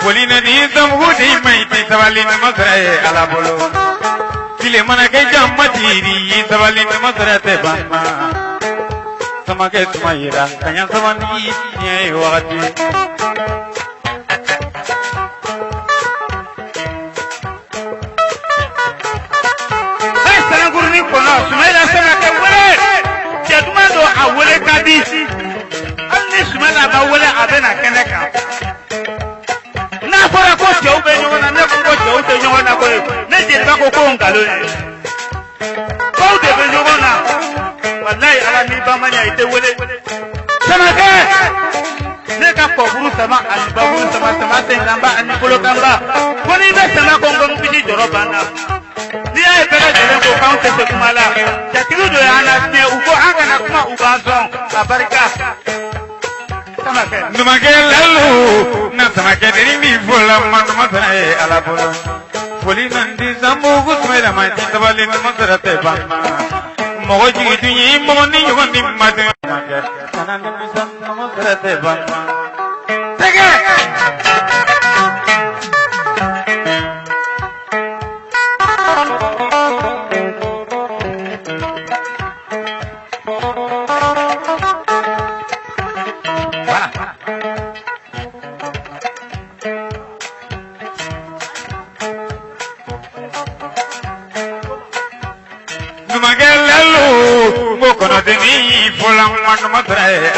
Polina ni zamhudi maiti sawalin masrae ala bolo kile mana ke jammatiri sawalin masrate banma samake sumaira kanya samani ye wati ay sana gurni kono sumaira sana ke wale jaduma do awole kadisi alni sumaira ba wale abena keneka fora ko je ube nyona ne ko je ube nyona ko ne je ba ko ngalo ni ko de be nyona wallahi ala ni ba manya ite wele sama ke ne ka ko buru sama ali ba buru sama te ngamba ani kolo kamba ko ni be sama ko ngom biji joro bana ni ay pere de ko kaunte se kumala ya kilu do ana ne ugo anga na kuma ubazon abarika Numake lalu na samake deri mi fola man masrae ala bolo foli nandi zambu gusmela ma titwali masrate banna mogo jitu ni moni yoni mate kana ni zambu masrate banna tege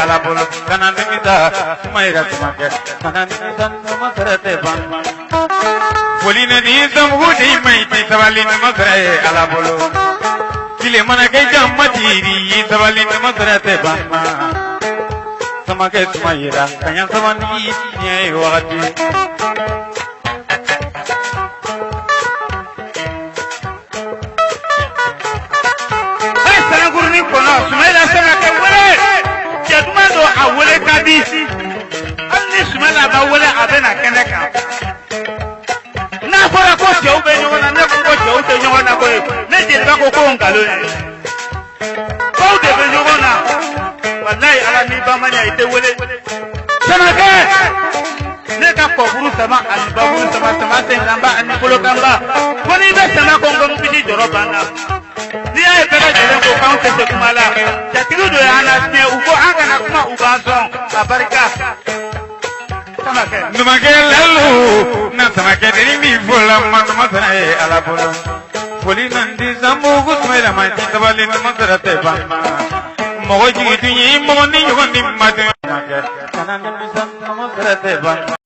ala bolo kana nimita sumaira tumake kana nimita masrate banma polina ni zamhudi maiti sawalin masrae ala bolo kile mana ke jammatiri sawalin masrate banma samake sumaira kanya samani ye wati ay sana gurni kono sumaira sana ke wale do awole kadisi alni sumala ba wole abena keneka na fora ko je ube nyona ne ko je ube nyona ko ne je ba ko ngalo ni ko de be nyona wallahi ala ni ba manya ite wole sama ke ne ka ko buru sama ali ba buru sama te ngamba ani kolo kamba ko ni be sama ko ngom biji joro bana ni ay pere de ko kaunte se kumala ya kilu do ana ne ugo anga na kuma ubazon abarika numake lalu na samake deri mi fola man masrae ala bolo foli nandi zambu gusmela ma titwali masrate banma mogo jitu ni moni yoni mate kana ni zambu masrate banma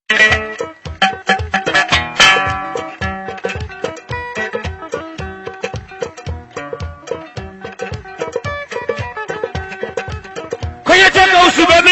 Subami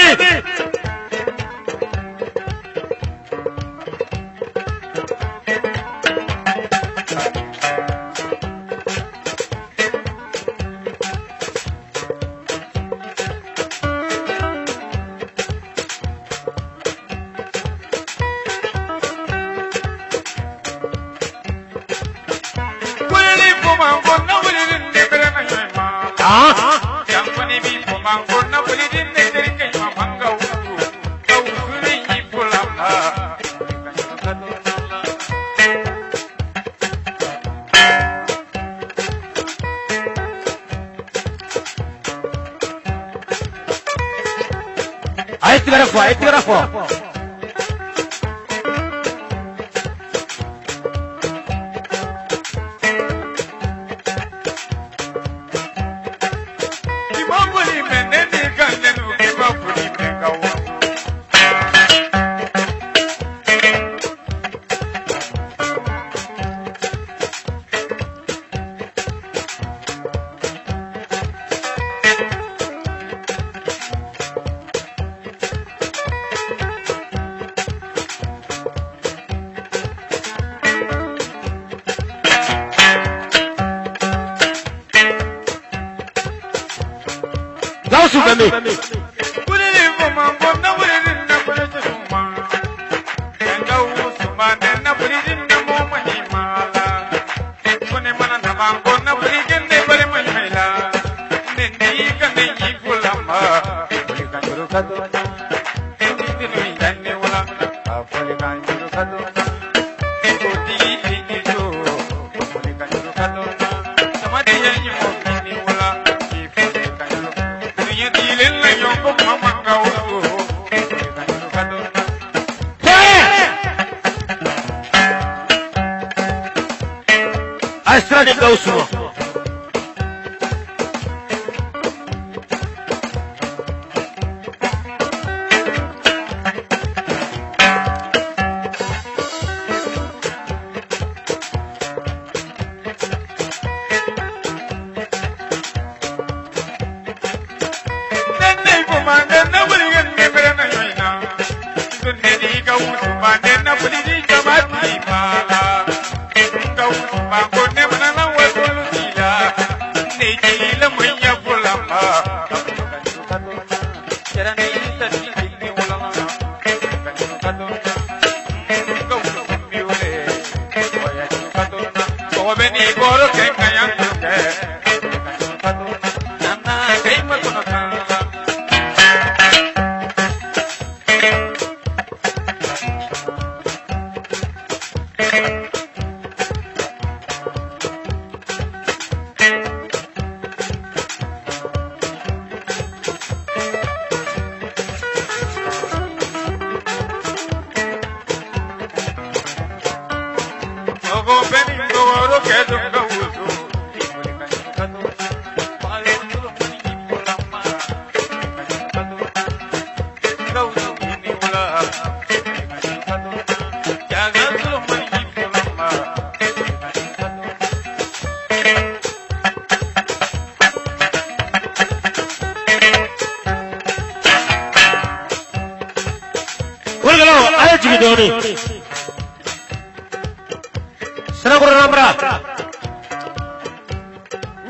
Ahí te grafo. Asu bami. Astrade Gausumo.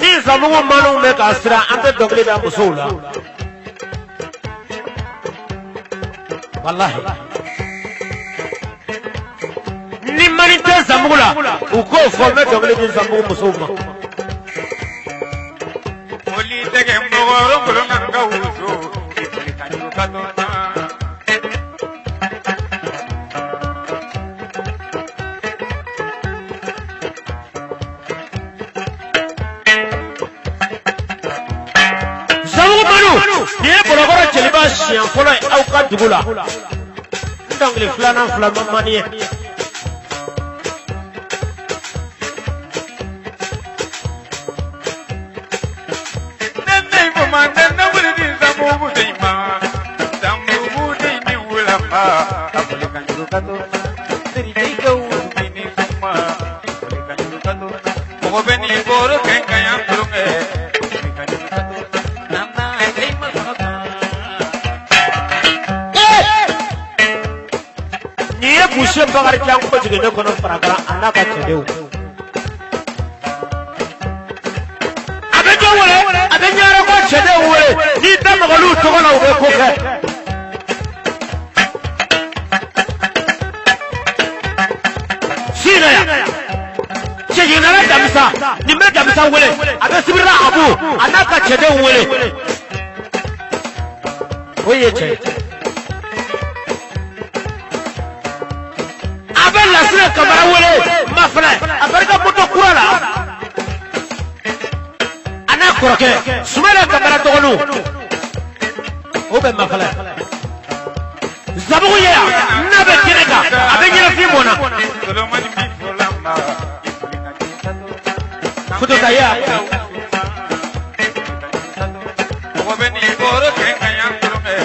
Ni zamugo manu me kasra ante dogle ba musula. Wallahi. Ni manite zamugula uko forme dogle ni zamugo musuma. Oli tege mbogoro kolona ngawuzo. Ikuli kanyu katona. Sian folo au ka dugula ndangli flana flama maniye nenne ko mande na wuri di zamubu deima zamubu deini wula ma abule kanjuru kato teri deiga wuni suma abule kanjuru kato ko beni boro kenkaya tulunge abule kanjuru kato nana deima sonata Bushe bagar jang ko jige ne kono paragra anaka chedeu abe jo wole abe nyara ko chedeu wole ni dama galu to kono ube ko ke sina ya chejina la damisa ni me damisa wole abe sibira abu anaka chedeu wole oye che Sira kabara wole mafla abarka moto kurala ana koroke sumala kabara togonu obe mafla zabugo ya nabe kirega abenyira fi mona fudo kaya obeni boro kenya turume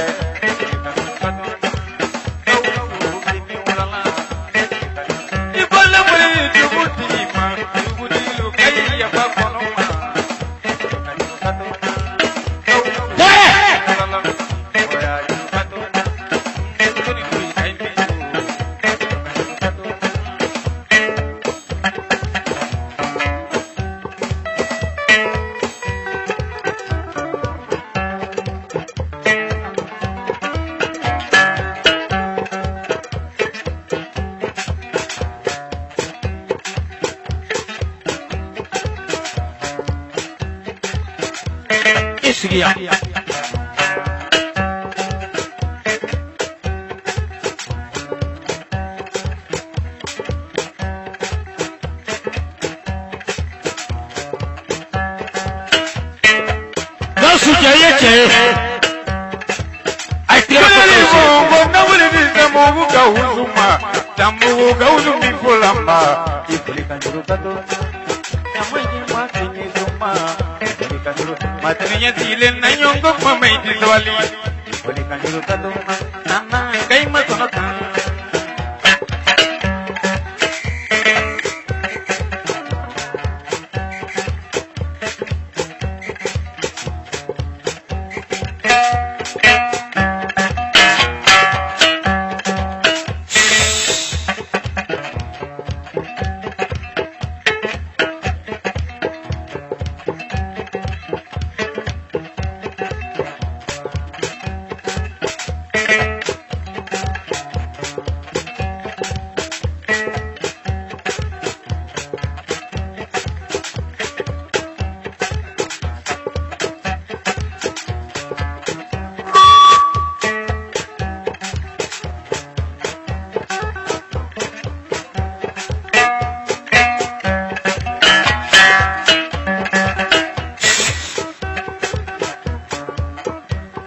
shirya. Za su jaye-jaye. Ai, tira matanya silen na nyongo mamay diswali wali kanjuru tado nana kay masonotan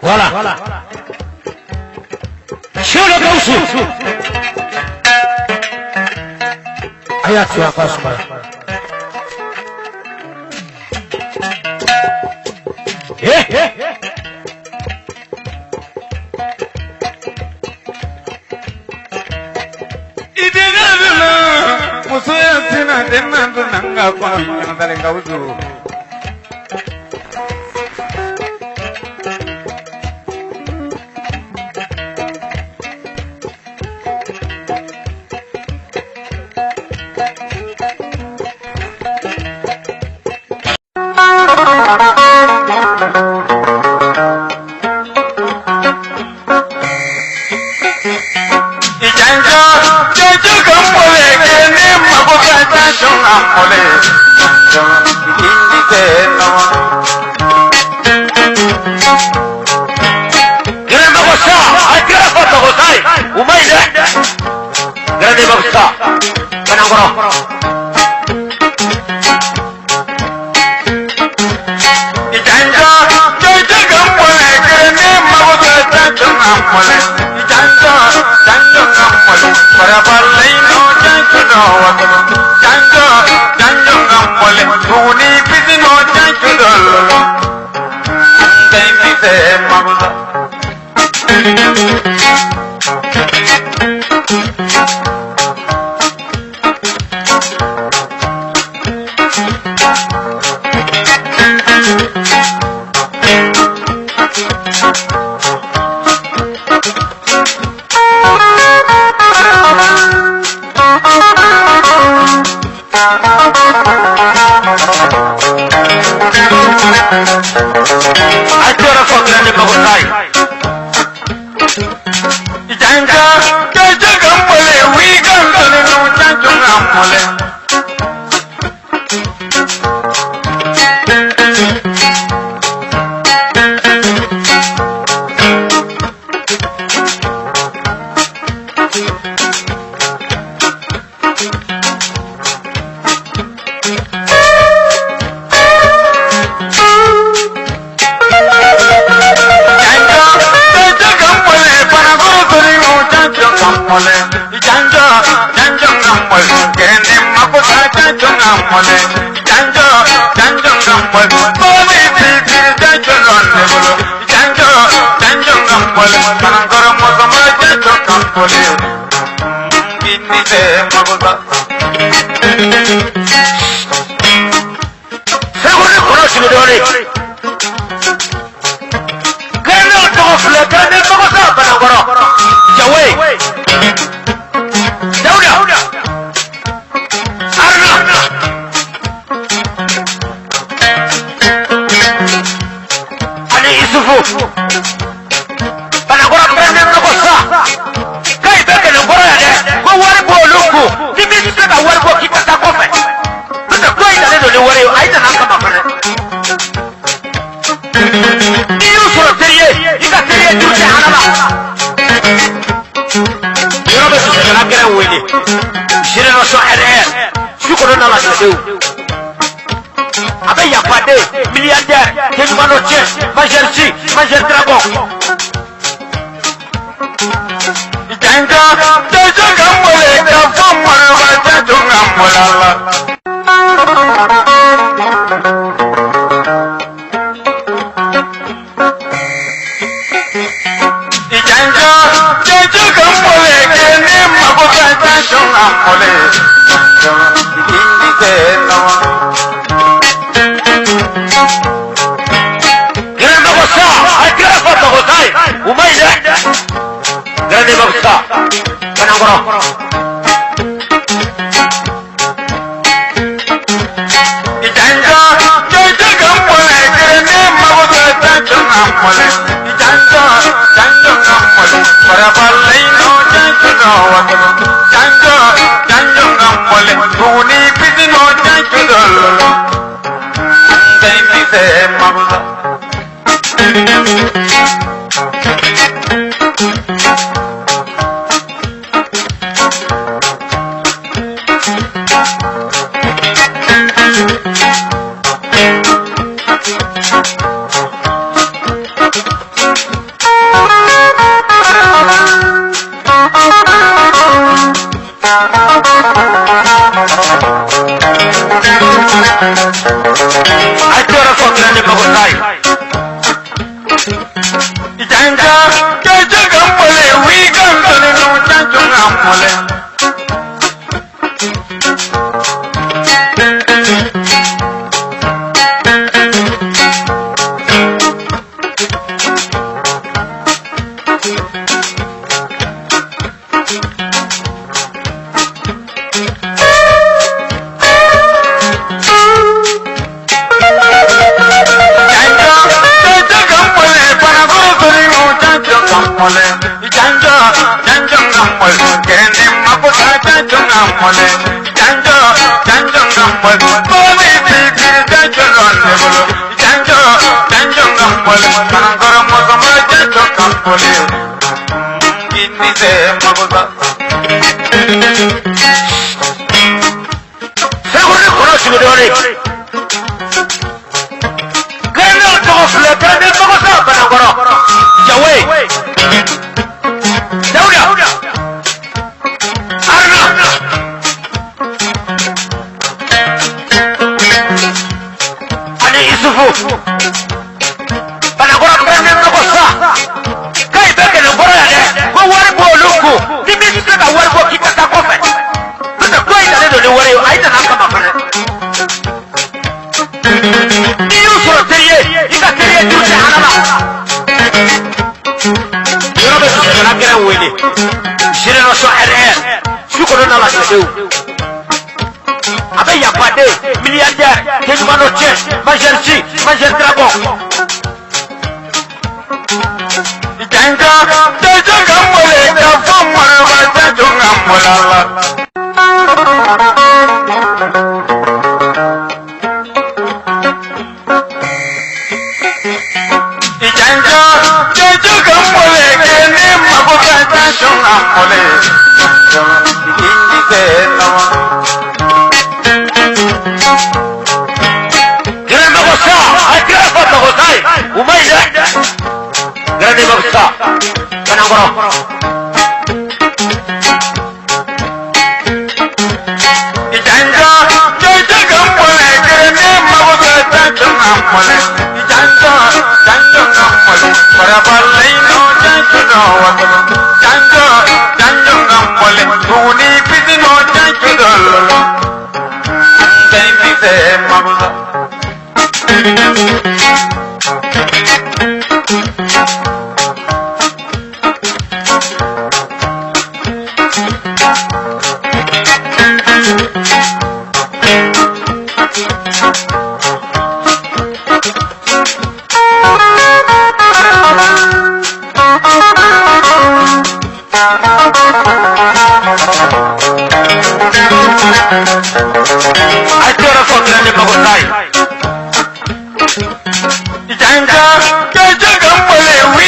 Voilà. Sur le gauche. Ayat tu apa semua? Idegalna musuyatina denna nanga kwa ngale gauzu Thank you. làṣẹ̀dẹ̀ o. Abẹ́yà pàdé milliardaire Kéjúmánú chess Major C Major Dragon. Ìjànjọ́ jẹ́jọ́ kan mọ̀lẹ́ ká fún mọ̀rọ̀bà jẹ́jọ́ kan mọ̀lá. Ìjànjọ́ jẹ́jọ́ kan mọ̀lẹ́ kẹ́ ní màbúkà jẹ́jọ́ kan mọ̀lẹ́. Ìdí tẹ̀ náà. Grande Bogotá, hay que ir a Bogotá, Umayya. Grande Bogotá, Panangoro. Ìjànjọ́ jẹ́jọ́ kan mọ̀lẹ́ kẹ́ ní màbúkà jẹ́jọ́ kan mọ̀lẹ́. Ìjànjọ́ jẹ́jọ́ kan mọ̀lẹ́. Farabalẹ̀ inú jẹ́jọ́ náà wà. Jẹ́jọ́ jẹ́jọ́ kan mọ̀lẹ́. Tuni bisi no jẹ́jọ́ lọ́lọ́. Ndé bisi màbúkà. Hay que ir a Grande Bogotá. Ìjànjọ́ jẹ́jọ́ kan mọ̀lẹ́ wí kan tọ́lẹ̀ nù jẹ́jọ́ kan mọ̀lẹ́. Ìjànjọ́ jẹ́jọ́ kan mọ̀lẹ́ kẹ́ni màbúkà jẹ́jọ́ kan mọ̀lẹ́. Ìjànjọ́ jẹ́jọ́ kan mọ̀lẹ́ bọ́ọ̀lì títí jẹ́jọ́ lọ́lẹ̀ bọ̀lọ̀. Ìjànjọ́ jẹ́jọ́ kan mọ̀lẹ́ kanagọ́rọ̀ mọ̀sánmọ́ jẹ́jọ́ kan mọ̀lẹ́. Kìíní sẹ́ màbúkà. Según el conocimiento de Ore. Grande Bogotá, Grande Bogotá, Panangoro. Yahweh. Dauda. Arna. Ali Isufu. Panangoro Grande Bogotá. Kai beke na bora ya de. Ko wari bo luku. Ni mi se ka wari bo kikata kofe. Tuta ko ita ne do ni wari ai ta na kama fare. Ni uso teriye, ika teriye tuche hanala. Yobe so na kera wele. Shire no so ere. Shukuru na la shadeu. Abẹ́yà pàdé milliardaire Kéjúmánú chess Major C Major Dragon. Ìjànjọ́ jẹ́jọ́ kan mọ̀lẹ́ ká fún mọ̀rọ̀bà jẹ́jọ́ kan mọ̀lá. Ìjànjọ́ jẹ́jọ́ kan mọ̀lẹ́ kẹ́ ní màbúkà jẹ́jọ́ kan mọ̀lẹ́. Ìdí tẹ̀ náà. Grande Bogotá, hay que ir a Bogotá, Umayya. Grande Bogotá, Panangoro. Ìjànjọ́ jẹ́jọ́ kan mọ̀lẹ́ kẹ́ ní màbúkà jẹ́jọ́ kan mọ̀lẹ́. Ìjànjọ́ jẹ́jọ́ kan mọ̀lẹ́. Farabalẹ̀ inú jẹ́jọ́ náà wà. Jẹ́jọ́ jẹ́jọ́ kan mọ̀lẹ́. Tuni bisi no jẹ́jọ́ lọ́lọ́. Ndé bisi màbúkà. Hay que ir a Grande Bogotá. Ìjànjọ́ jẹ́jọ́ kan mọ̀lẹ́ wí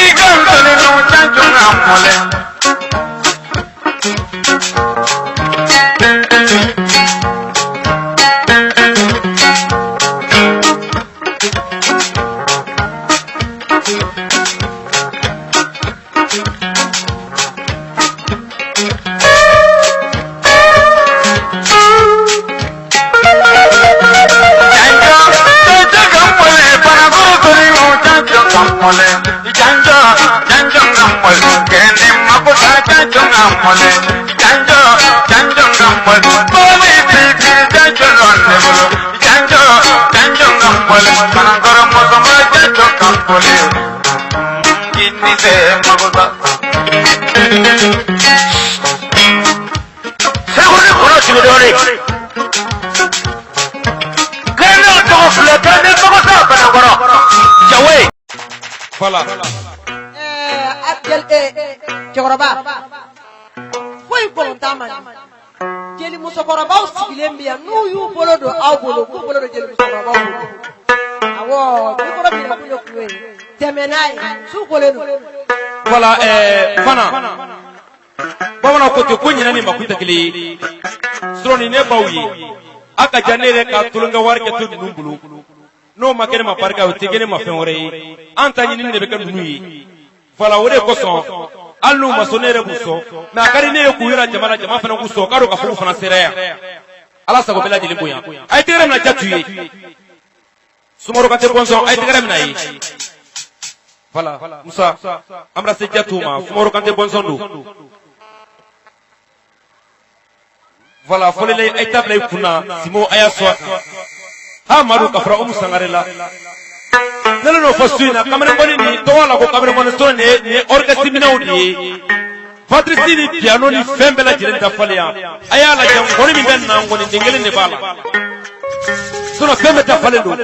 janjo ngambol kene mabuta janjo ngambol janjo ngambol bole titi janjo ngambol janjo ngambol kanangoro mosomo janjo ngambol ini se mabuta segone kono simedore kene to flotane mabuta kanangoro jawe voilà Chokoroba foi volontaman jeli musokoroba sibilembia nu yu bolodo aw bolo ku bolodo jeli musokoroba awo ni ko bi na ko kuwe temenai su koleno voilà fana bamana ko to ko nyina ni makuta kili stroni ne bawyi aka janere ka tulunga warke to numbulu no makene ma parka o tegene ma fenore anta nyini ne be kan nuyi voilà wore ko son allu masonere buso na kari ne ku yira jamana jama fana buso karo ka fu fana sereya ala sago bela jeli boya ay tere na jatuye sumoro ka te bonso ay tere na yi voilà musa amra se jatuma sumoro ka te bonso ndu voilà folele ay table kuna simo aya so ha maru ka fra musangarela nelo no fasuina kamera ngoni ni to wala ko kamera ngoni to ne orchestre minaudi patrici ni piano ni fembela jire da falia aya la jam ngoni mi ben na ngoni dingele ne bala sono fembe ta falendo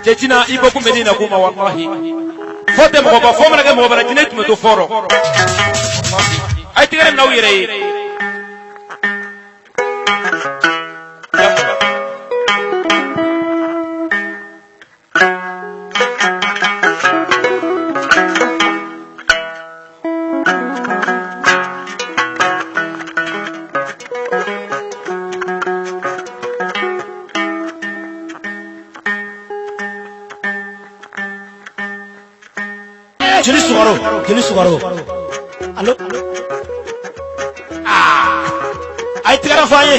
cecina ibo ku medina kuma wallahi fote mo ba fomala ke mo bara jinet me to foro ay tigere naw yere Kini sugaro. Allo. Ay tigara faye.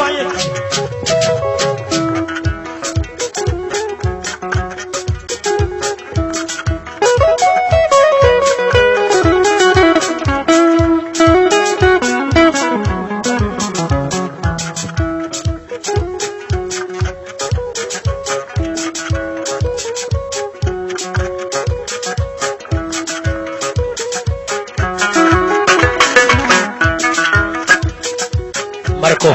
Marco.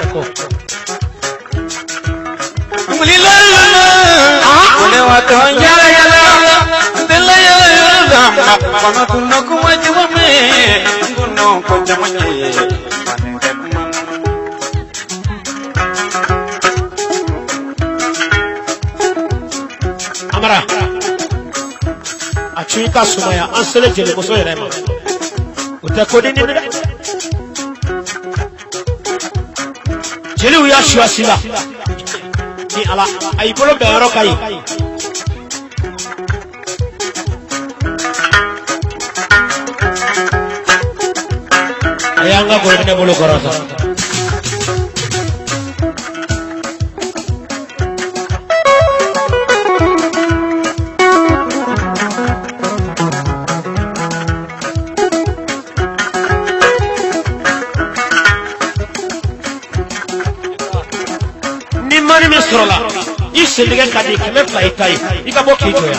Amara. Achuika sumaya ansele jele muso yerema. Utakodi nini? Jeli uya shua sila ni ala ay bolo be yoro kay ayanga bolo ne bolo korasa Sorola isi liga kadi kame play kai ika boki joya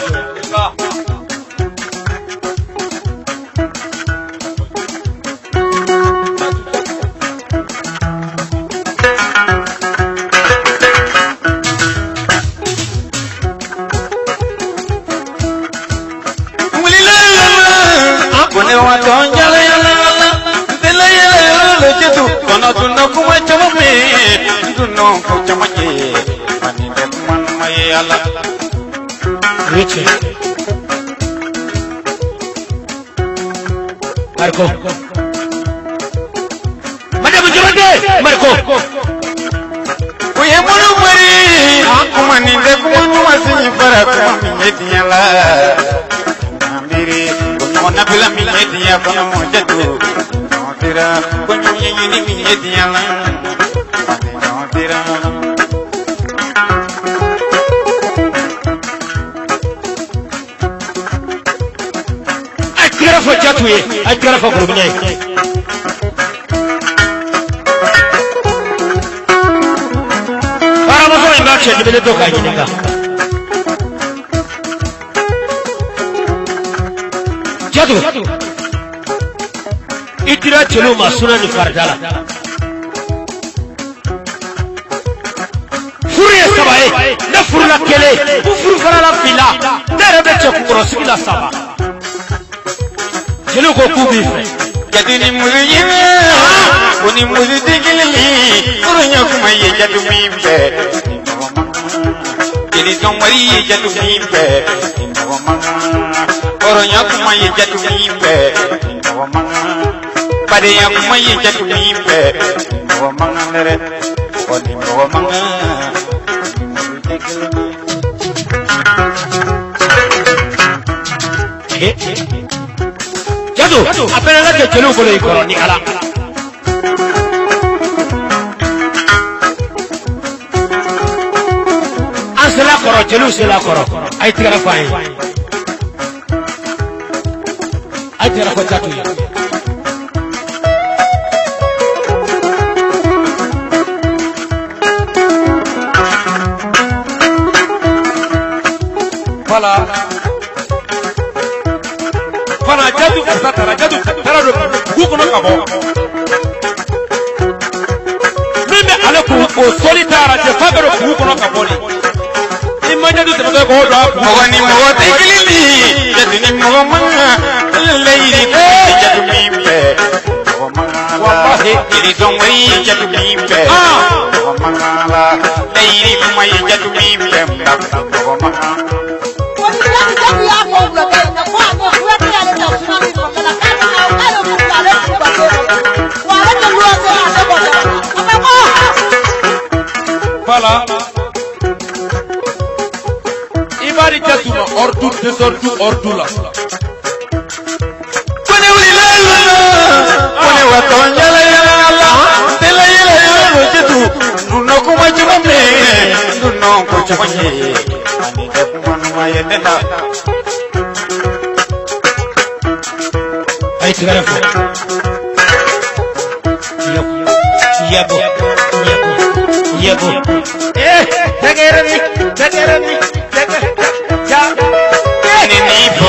Kone waton jale yale dele yale jetu kono tunno kuma chome tunno ko chamaje mani de man maye ala Riche Marco Madame Jomande Marco Oye mulu mari kumani de kuma wasini para kuma mediala amiri kono bila mi media kono jetu tira kono yini mi mediala tira jatu ye ay tira fo groupe ne ara mo so imba che de to ka nyinga jatu itira chelo masuna ni fardala furi sabaye na furla kele furu farala fila dere be che kuro sila saba chelo ko kubi jatu ni muziyime oni muzidigili urunya kuma ye jatu mimbe ini somari ye jatu mimbe urunya kuma ye jatu mimbe pada yang kuma ye jatu mimbe wamangere oni wamanga jadu apena la ke chelo bolo ikoro ni kala asla koro chelo sela koro ay tigara fay ay tigara ko jatu fala jadu satara jadu tarado gukono kabo mime ale ku o solitara je fabero gukono kabo ni imanya du tebe ko do wani mote gilili jadu ni mama leiri jadu mimbe wallahi ini somri jadu mimbe mama leiri kuma jadu mimbe mama Voilà. Ibari jatuma ordu desordu ordu la. Kone ulila kone watonya la la tela yela jatu nuno kuma chumame nuno ko chumanye ani de kuma ma yenda ay tigara fo yabo tagerani ni nipo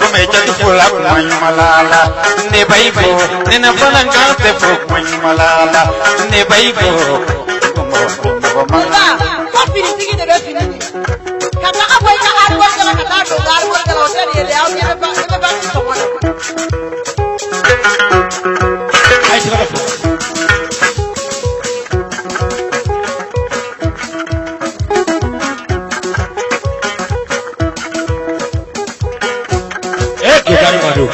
come jatu pula malala ne baibo ne na falanga te fo malala ne baibo Mama, what fini tigi de be fini? Kata abo ita arwa kala kata do arwa kala hotel ye le au ye ba so wona. ay tigara fo Kekari madu.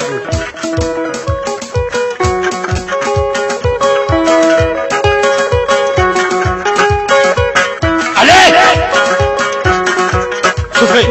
Ale. Sufre.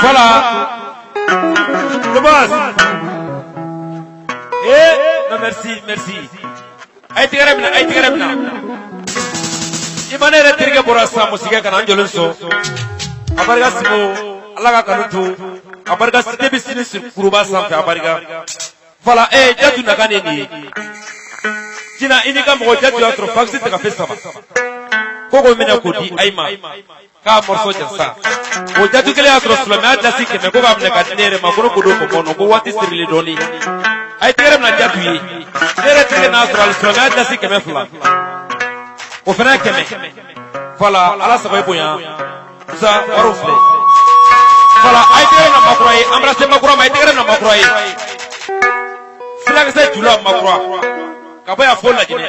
Voilà. Le boss. Non merci. Ay tigarabna. Imanere tirge borasa musika kana anjolun so. Abarga simo alaga kanutu. Abarga site bisini sur kuruba sanfe abarga. Voilà jatu nakane ni. Tina inika mgoja tu atro faxi te kafe sama. Koko mena kodi aima. Ka morso jansa. Goja tu kele atro sulama dasi ke me koga mena kadinere makoro kodo ko mono ko wati sirili doni. Ai tere na jatu yi. Tere tere na atro sulama dasi ke me fula. O fena ke me. Fala ala sabai boya. Za warufle. Fala ai tere na makurai amra se makura mai tere na makurai. Sila ke se jula makura. Kabaya fola jine.